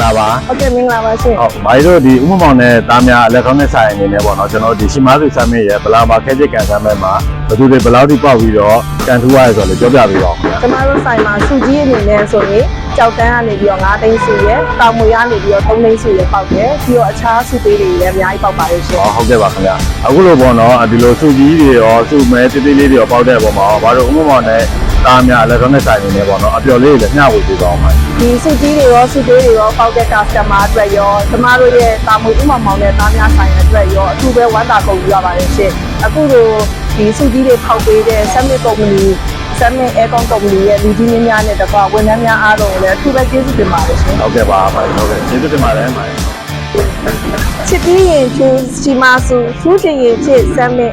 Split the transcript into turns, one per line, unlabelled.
လာပါ
ဟုတ်ကဲ့မင်္ဂလာပါရှင်
ဟုတ်မာရီတို့ဒီဥမမောင်နဲ့တားများ electronic ဆိုင်အနေနဲ့ပေါ့နော်ကျွန်တော်ဒီရှီမားစုဆမ်းမရဲ့ဗလာမာခဲချစ်ကန်ဆမ်းမဲ့မှာဘယ်သူတွေဘယ်လောက်ထိပေါက်ပြီးတော့ကန်ထူးရဆိုတော့လေပြောပြပေးပါဦးခင်ဗျာ
ကျမတို့ဆိုင်မှာစုကြီးအနေနဲ့ဆိုရင်ကြောက်တန်းကနေပြီးတော့9သိန်းစုရယ်တောင်မွေကနေပြီးတော့3သိန်းစုရယ်ပေါက်တယ်ပြီးတော့အခြားစုသေးတွေလည်းအများကြီးပေါက်ပါတယ်ရှင်
ဟုတ်ကဲ့ပါခင်ဗျာအခုလိုပေါ့နော်ဒီလိုစုကြီးတွေရောစုမဲတိတိလေးတွေရောပေါက်တဲ့ပုံမှာဘာလို့ဥမမောင်နဲ့တားများ electronic ဆိုင်အနေနဲ့ပေါ့နော်အပျော်လေးတွေလည်းမျှဝေပေးပါအောင်ပါ
ဒီစုကြီးတွေရောစုသေးတွေရောပေါက်တဲ့ customer အတွက်ရောကျမတို့ရဲ့တာမွေဥမမောင်နဲ့သားများဆိုင်အတွက်ရောအထူးပဲဝမ်းသာကုန်ရပါတယ်ရှင်အခုလိုဒီစုကြီးတွေဖောက်ပေးတဲ့ Summit Company Summit Aircon Company ရဲ့လူကြီးမင်းများနဲ့တကွာဝန်ထမ်းများအားလုံးလည်းအထူးပဲကျေးဇူးတင်ပါတယ်ရှင်
ဟုတ်ကဲ့ပါပါဟုတ်ကဲ့ကျေးဇူးတင်ပါတယ်ပါ
ချစ်ပြီးရင်ချူစီမာစုစူးချင်ရင်ချစ် Summit